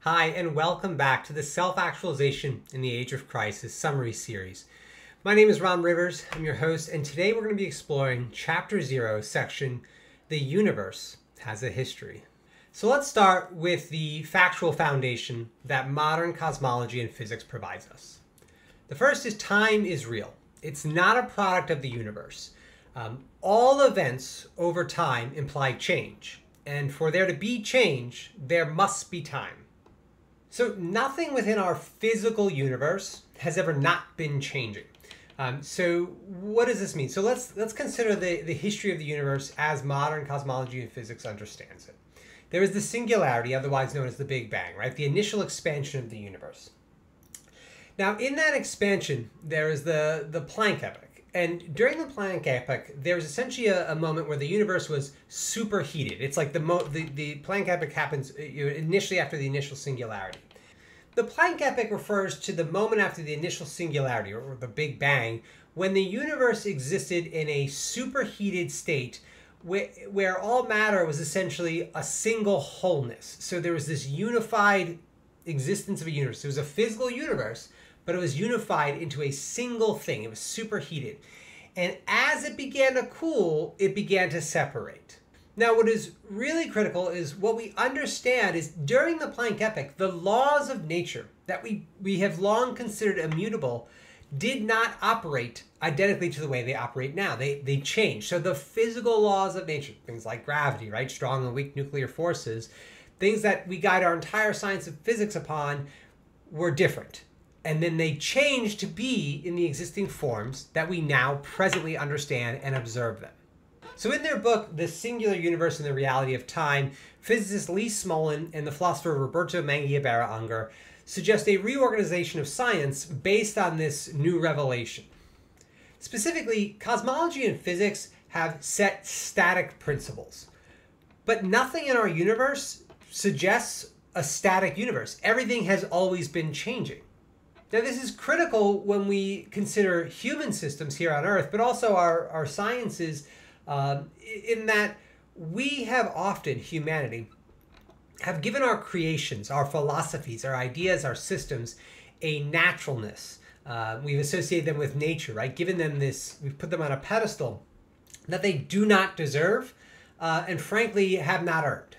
Hi, and welcome back to the Self-Actualization in the Age of Crisis summary series. My name is Ron Rivers, I'm your host, and today we're going to be exploring Chapter 0, section, The Universe Has a History. So let's start with the factual foundation that modern cosmology and physics provides us. The first is time is real. It's not a product of the universe. All events over time imply change, and for there to be change, there must be time. So nothing within our physical universe has ever not been changing. So what does this mean? So let's consider the history of the universe as modern cosmology and physics understands it. There is the singularity, otherwise known as the Big Bang, right? The initial expansion of the universe. Now, in that expansion, there is the Planck epoch. And during the Planck epoch, there was essentially a moment where the universe was superheated. It's like the Planck epoch happens initially after the initial singularity. The Planck epoch refers to the moment after the initial singularity, or the Big Bang, when the universe existed in a superheated state where all matter was essentially a single wholeness. So there was this unified existence of a universe. It was a physical universe, but it was unified into a single thing. It was superheated. And as it began to cool, it began to separate. Now, what is really critical is what we understand is during the Planck epoch, the laws of nature that we have long considered immutable did not operate identically to the way they operate now. They changed. So the physical laws of nature, things like gravity, right? Strong and weak nuclear forces, things that we guide our entire science of physics upon were different. And then they changed to be in the existing forms that we now presently understand and observe them. So in their book, The Singular Universe and the Reality of Time, physicist Lee Smolin and the philosopher Roberto Mangiapane-Unger suggest a reorganization of science based on this new revelation. Specifically, cosmology and physics have set static principles. But nothing in our universe suggests a static universe. Everything has always been changing. Now, this is critical when we consider human systems here on Earth, but also our sciences, in that we have often, humanity, have given our creations, our philosophies, our ideas, our systems, a naturalness. We've associated them with nature, right? Given them this, we've put them on a pedestal that they do not deserve, and frankly, have not earned.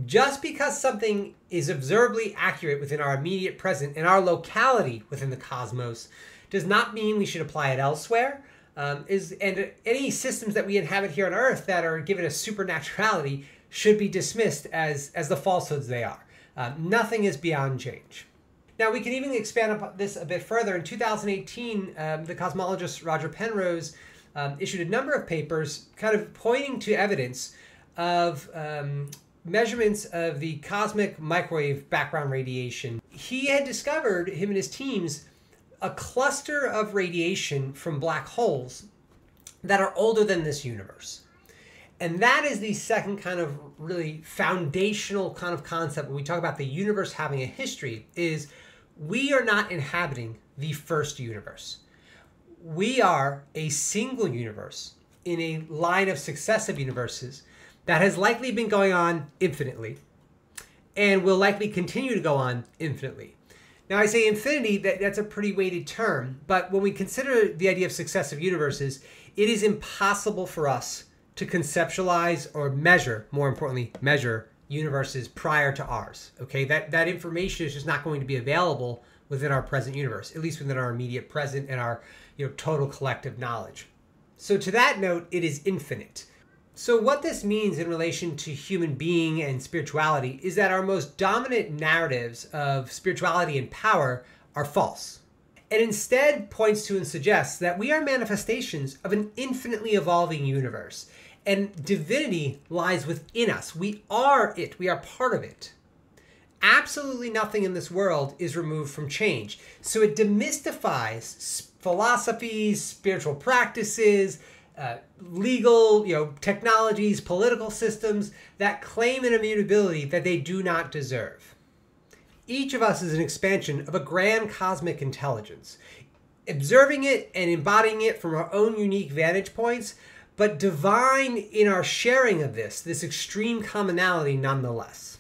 Just because something is observably accurate within our immediate present and our locality within the cosmos does not mean we should apply it elsewhere. And any systems that we inhabit here on Earth that are given a supernaturality should be dismissed as the falsehoods they are. Nothing is beyond change. Now, we can even expand upon this a bit further. In 2018, the cosmologist Roger Penrose issued a number of papers kind of pointing to evidence of measurements of the cosmic microwave background radiation. He had discovered, him and his teams, a cluster of radiation from black holes that are older than this universe. And that is the second kind of really foundational kind of concept when we talk about the universe having a history, is we are not inhabiting the first universe. We are a single universe in a line of successive universes that has likely been going on infinitely and will likely continue to go on infinitely. Now, I say infinity, that's a pretty weighted term, but when we consider the idea of successive universes, it is impossible for us to conceptualize or measure, more importantly, measure universes prior to ours, okay? That information is just not going to be available within our present universe, at least within our immediate present and our total collective knowledge. So to that note, it is infinite. So what this means in relation to human being and spirituality is that our most dominant narratives of spirituality and power are false. It instead points to and suggests that we are manifestations of an infinitely evolving universe, and divinity lies within us. We are it. We are part of it. Absolutely nothing in this world is removed from change. So it demystifies philosophies, spiritual practices, legal, technologies, political systems that claim an immutability that they do not deserve. Each of us is an expansion of a grand cosmic intelligence, observing it and embodying it from our own unique vantage points, but divine in our sharing of this extreme commonality nonetheless.